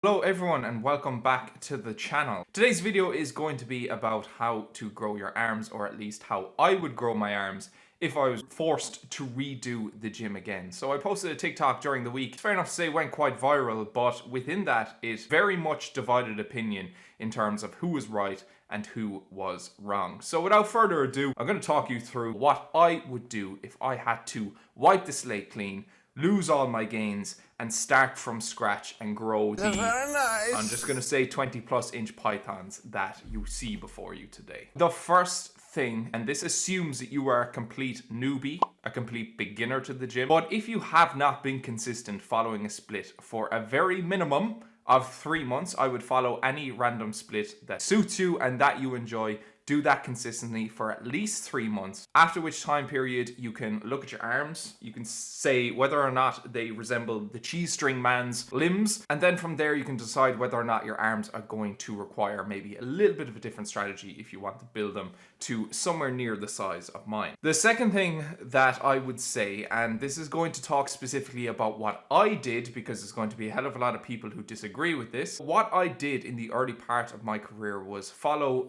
Hello everyone and welcome back to the channel. Today's video is going to be about how to grow your arms, or at least how I would grow my arms if I was forced to redo the gym again. So I posted a TikTok during the week. It's fair enough to say it went quite viral, but within that it very much divided opinion in terms of who was right and who was wrong. So without further ado, I'm going to talk you through what I would do if I had to wipe the slate clean, lose all my gains, and start from scratch and grow the, I'm just going to say 20+ inch pythons that you see before you today. The first thing, and this assumes that you are a complete newbie, a complete beginner to the gym, but if you have not been consistent following a split for a very minimum of 3 months, I would follow any random split that suits you and that you enjoy. Do that consistently for at least 3 months, after which time period you can look at your arms, you can say whether or not they resemble the cheese string man's limbs, and then from there you can decide whether or not your arms are going to require maybe a little bit of a different strategy if you want to build them to somewhere near the size of mine. The second thing that I would say, and this is going to talk specifically about what I did because there's going to be a hell of a lot of people who disagree with this. What I did in the early part of my career was follow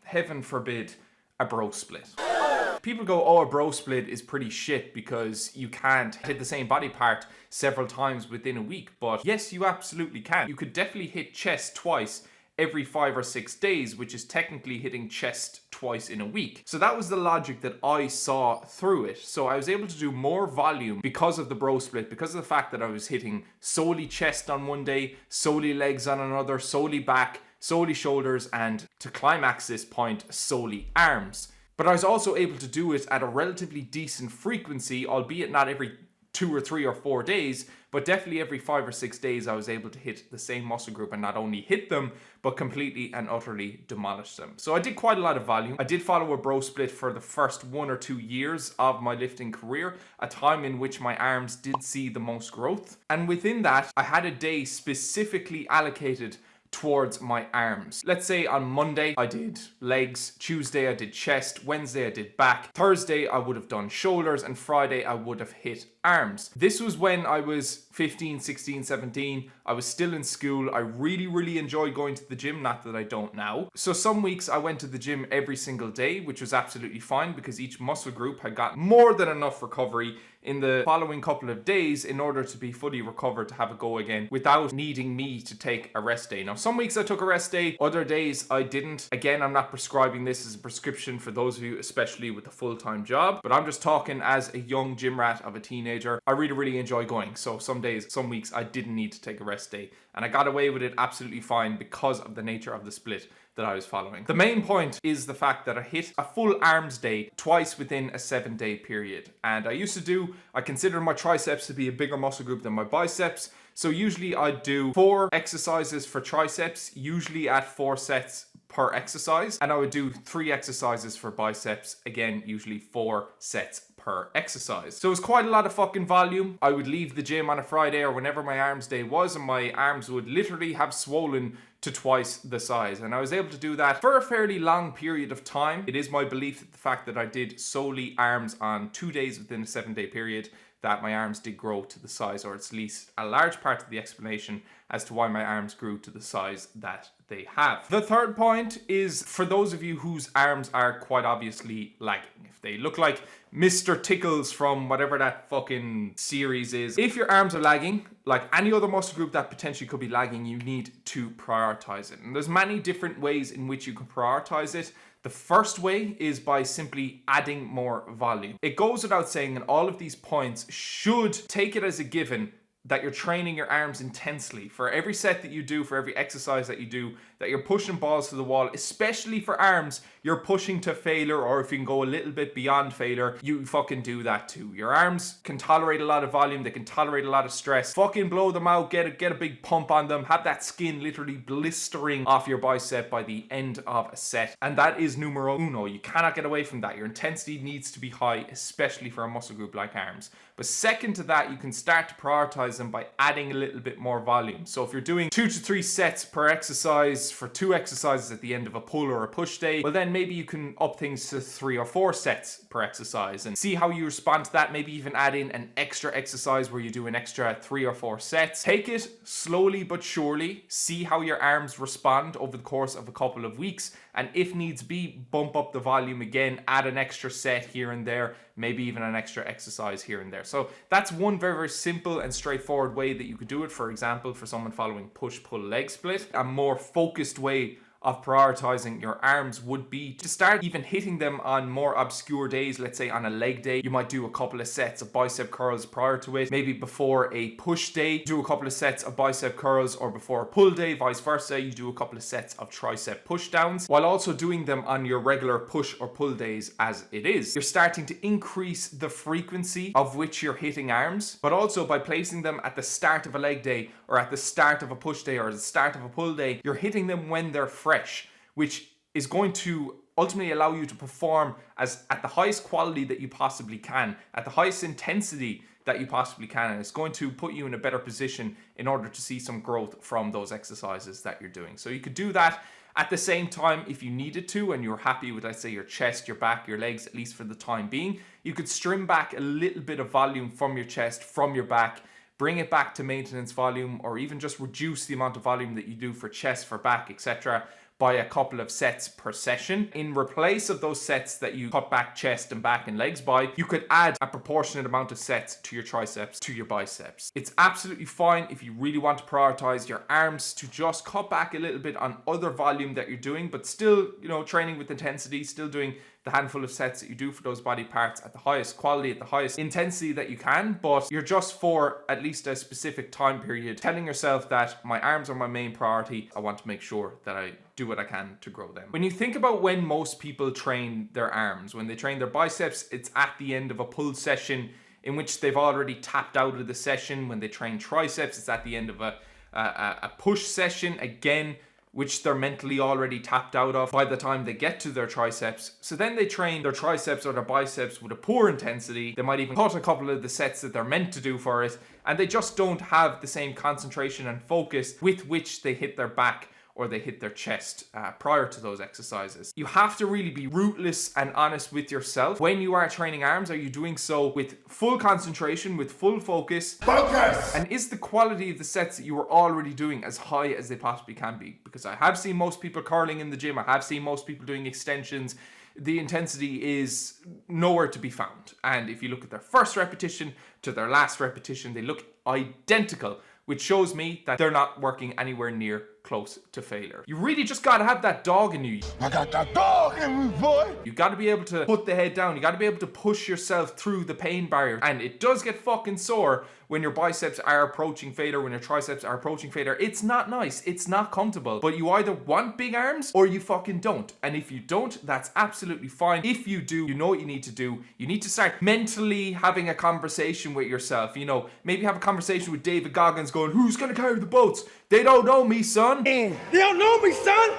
heaven forbid, a bro split. People go, oh, a bro split is pretty shit because you can't hit the same body part several times within a week. But yes, you absolutely can. You could definitely hit chest twice every 5 or 6 days, which is technically hitting chest twice in a week. So that was the logic that I saw through it. So I was able to do more volume because of the bro split, because of the fact that I was hitting solely chest on one day, solely legs on another, solely back, solely shoulders, and to climax this point, solely arms. But I was also able to do it at a relatively decent frequency, albeit not every 2 or 3 or 4 days, but definitely every 5 or 6 days I was able to hit the same muscle group and not only hit them, but completely and utterly demolish them. So I did quite a lot of volume. I did follow a bro split for the first 1 or 2 years of my lifting career, a time in which my arms did see the most growth. And within that, I had a day specifically allocated towards my arms. Let's say on Monday I did legs, Tuesday I did chest, Wednesday I did back, Thursday I would have done shoulders, and Friday I would have hit arms. This was when I was 15, 16, 17. I was still in school. I really enjoyed going to the gym, not that I don't now. So some weeks I went to the gym every single day, which was absolutely fine because each muscle group had got more than enough recovery in the following couple of days in order to be fully recovered to have a go again without needing me to take a rest day. Now, some weeks I took a rest day, other days I didn't. Again, I'm not prescribing this as a prescription for those of you, especially with a full-time job, but I'm just talking as a young gym rat of a teenager. I really enjoy going. So some days, some weeks I didn't need to take a rest day, and I got away with it absolutely fine because of the nature of the split that I was following. The main point is the fact that I hit a full arms day twice within a 7-day period. And I consider my triceps to be a bigger muscle group than my biceps. So usually I'd do 4 exercises for triceps, usually at 4 sets per exercise. And I would do 3 exercises for biceps, again, usually 4 sets per exercise. So it was quite a lot of fucking volume. I would leave the gym on a Friday or whenever my arms day was, and my arms would literally have swollen to twice the size. And I was able to do that for a fairly long period of time. It is my belief that the fact that I did solely arms on 2 days within a 7-day period, that my arms did grow to the size, or at least a large part of the explanation as to why my arms grew to the size that they have. The third point is for those of you whose arms are quite obviously lagging. If they look like Mr. Tickles from whatever that fucking series is. If your arms are lagging, like any other muscle group that potentially could be lagging, you need to prioritize it. And there's many different ways in which you can prioritize it. The first way is by simply adding more volume. It goes without saying, and all of these points should take it as a given, that you're training your arms intensely. For every set that you do, for every exercise that you do, that you're pushing balls to the wall, especially for arms, you're pushing to failure, or if you can go a little bit beyond failure, you fucking do that too. Your arms can tolerate a lot of volume, they can tolerate a lot of stress. Fucking blow them out, get a big pump on them, have that skin literally blistering off your bicep by the end of a set. And that is numero uno. You cannot get away from that. Your intensity needs to be high, especially for a muscle group like arms. But second to that, you can start to prioritize prioritize them by adding a little bit more volume. So if you're doing 2 to 3 sets per exercise for 2 exercises at the end of a pull or a push day, well then maybe you can up things to 3 or 4 sets per exercise and see how you respond to that. Maybe even add in an extra exercise where you do an extra 3 or 4 sets. Take it slowly but surely. See how your arms respond over the course of a couple of weeks, and if needs be, bump up the volume again, add an extra set here and there, maybe even an extra exercise here and there. So that's one very, very simple and straightforward way that you could do it. For example, for someone following push-pull leg split, a more focused way of prioritizing your arms would be to start even hitting them on more obscure days. Let's say on a leg day, you might do a couple of sets of bicep curls prior to it. Maybe before a push day, do a couple of sets of bicep curls, or before a pull day, vice versa, you do a couple of sets of tricep push downs, while also doing them on your regular push or pull days as it is. You're starting to increase the frequency of which you're hitting arms, but also by placing them at the start of a leg day, or at the start of a push day, or at the start of a pull day, you're hitting them when they're fresh, which is going to ultimately allow you to perform at the highest quality that you possibly can, at the highest intensity that you possibly can, and it's going to put you in a better position in order to see some growth from those exercises that you're doing. So you could do that at the same time if you needed to, and you're happy with, let's say, your chest, your back, your legs, at least for the time being. You could trim back a little bit of volume from your chest, from your back, bring it back to maintenance volume, or even just reduce the amount of volume that you do for chest, for back, etc., by a couple of sets per session. In replace of those sets that you cut back chest and back and legs by, you could add a proportionate amount of sets to your triceps, to your biceps. It's absolutely fine if you really want to prioritize your arms to just cut back a little bit on other volume that you're doing, but still, you know, training with intensity, still doing the handful of sets that you do for those body parts at the highest quality, at the highest intensity that you can. But you're just, for at least a specific time period, telling yourself that my arms are my main priority. I want to make sure that I do what I can to grow them. When you think about when most people train their arms, when they train their biceps, it's at the end of a pull session in which they've already tapped out of the session. When they train triceps, it's at the end of a push session, again, which they're mentally already tapped out of by the time they get to their triceps. So then they train their triceps or their biceps with a poor intensity. They might even cut a couple of the sets that they're meant to do for it, and they just don't have the same concentration and focus with which they hit their back or they hit their chest prior to those exercises. You have to really be ruthless and honest with yourself. When you are training arms, are you doing so with full concentration, with full focus? Focus! And is the quality of the sets that you are already doing as high as they possibly can be? Because I have seen most people curling in the gym. I have seen most people doing extensions. The intensity is nowhere to be found. And if you look at their first repetition to their last repetition, they look identical, which shows me that they're not working anywhere near close to failure. You really just gotta have that dog in you. I got that dog in me, boy. You gotta be able to put the head down. You gotta be able to push yourself through the pain barrier. And it does get fucking sore when your biceps are approaching failure, when your triceps are approaching failure. It's not nice. It's not comfortable. But you either want big arms or you fucking don't. And if you don't, that's absolutely fine. If you do, you know what you need to do. You need to start mentally having a conversation with yourself. You know, maybe have a conversation with David Goggins going, who's gonna carry the boats? They don't know me, son. They don't know me, son.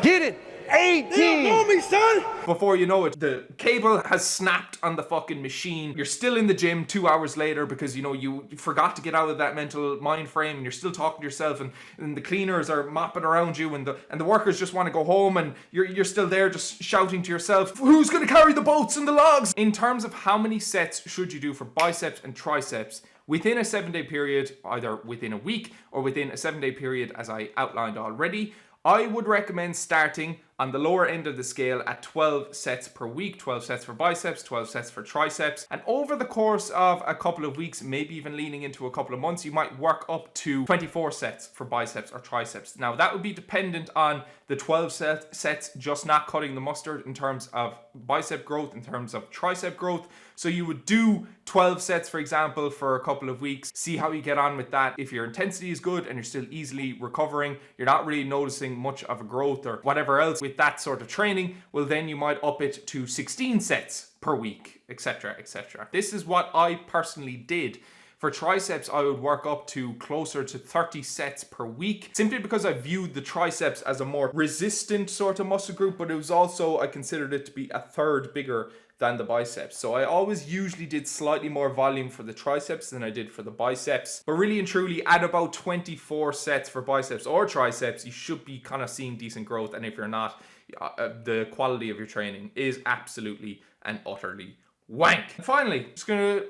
Get it? 18. They don't know me, son. Before you know it, the cable has snapped on the fucking machine. You're still in the gym 2 hours later because, you know, you forgot to get out of that mental mind frame, and you're still talking to yourself, and the cleaners are mopping around you, and the workers just want to go home, and you're still there just shouting to yourself, who's going to carry the boats and the logs? In terms of how many sets should you do for biceps and triceps within a 7-day period, either within a week or within a 7-day period as I outlined already, I would recommend starting on the lower end of the scale at 12 sets per week, 12 sets for biceps, 12 sets for triceps. And over the course of a couple of weeks, maybe even leaning into a couple of months, you might work up to 24 sets for biceps or triceps. Now, that would be dependent on the 12 sets just not cutting the mustard in terms of bicep growth, in terms of tricep growth. So you would do 12 sets, for example, for a couple of weeks, see how you get on with that. If your intensity is good and you're still easily recovering, you're not really noticing much of a growth or whatever else with that sort of training, well, then you might up it to 16 sets per week, etc., etc. This is what I personally did For triceps, I would work up to closer to 30 sets per week, simply because I viewed the triceps as a more resistant sort of muscle group, but it was also, I considered it to be a third bigger than the biceps. So I always usually did slightly more volume for the triceps than I did for the biceps. But really and truly, at about 24 sets for biceps or triceps, you should be kind of seeing decent growth. And if you're not, the quality of your training is absolutely and utterly wank. And finally, just gonna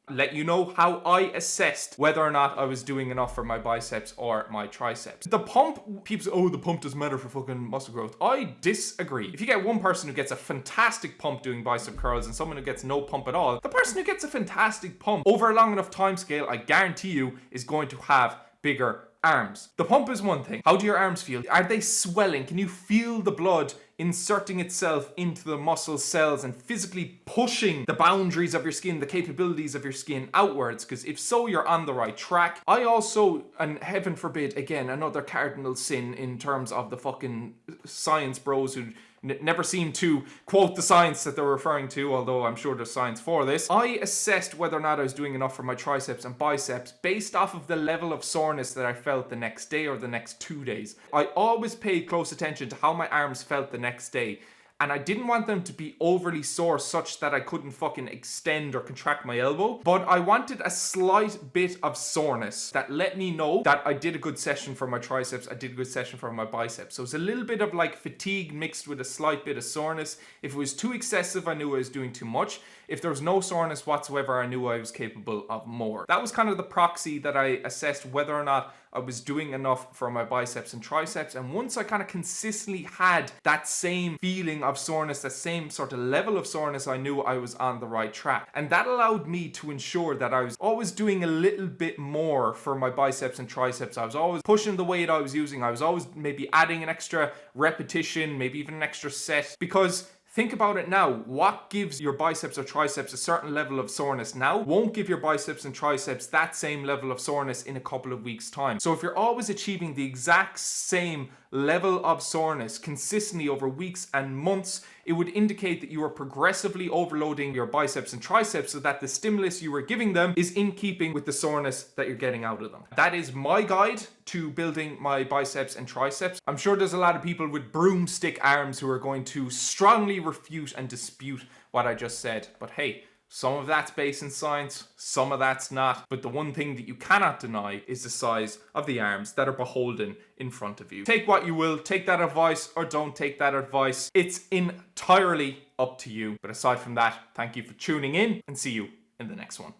let you know how I assessed whether or not I was doing enough for my biceps or my triceps. The pump, people say, oh, the pump doesn't matter for fucking muscle growth. I disagree. If you get one person who gets a fantastic pump doing bicep curls and someone who gets no pump at all, the person who gets a fantastic pump over a long enough time scale, I guarantee you, is going to have bigger arms. The pump is one thing. How do your arms feel? Are they swelling? Can you feel the blood inserting itself into the muscle cells and physically pushing the boundaries of your skin, the capabilities of your skin outwards? Because if so, you're on the right track. I also, and heaven forbid, again, another cardinal sin in terms of the fucking science bros who never seem to quote the science that they're referring to, although I'm sure there's science for this. I assessed whether or not I was doing enough for my triceps and biceps based off of the level of soreness that I felt the next day or the next 2 days. I always paid close attention to how my arms felt the next day, and I didn't want them to be overly sore such that I couldn't fucking extend or contract my elbow, but I wanted a slight bit of soreness that let me know that I did a good session for my triceps, I did a good session for my biceps. So it's a little bit of like fatigue mixed with a slight bit of soreness. If it was too excessive, I knew I was doing too much. If there was no soreness whatsoever, I knew I was capable of more. That was kind of the proxy that I assessed whether or not I was doing enough for my biceps and triceps. And once I kind of consistently had that same feeling of soreness, that same sort of level of soreness, I knew I was on the right track. And that allowed me to ensure that I was always doing a little bit more for my biceps and triceps. I was always pushing the weight I was using. I was always maybe adding an extra repetition, maybe even an extra set, because think about it now. What gives your biceps or triceps a certain level of soreness now won't give your biceps and triceps that same level of soreness in a couple of weeks' time. So if you're always achieving the exact same level of soreness consistently over weeks and months, it would indicate that you are progressively overloading your biceps and triceps so that the stimulus you were giving them is in keeping with the soreness that you're getting out of them. That is my guide to building my biceps and triceps. I'm sure there's a lot of people with broomstick arms who are going to strongly refute and dispute what I just said, but hey, some of that's based in science, some of that's not. But the one thing that you cannot deny is the size of the arms that are beholden in front of you. Take what you will, take that advice or don't take that advice. It's entirely up to you. But aside from that, thank you for tuning in and see you in the next one.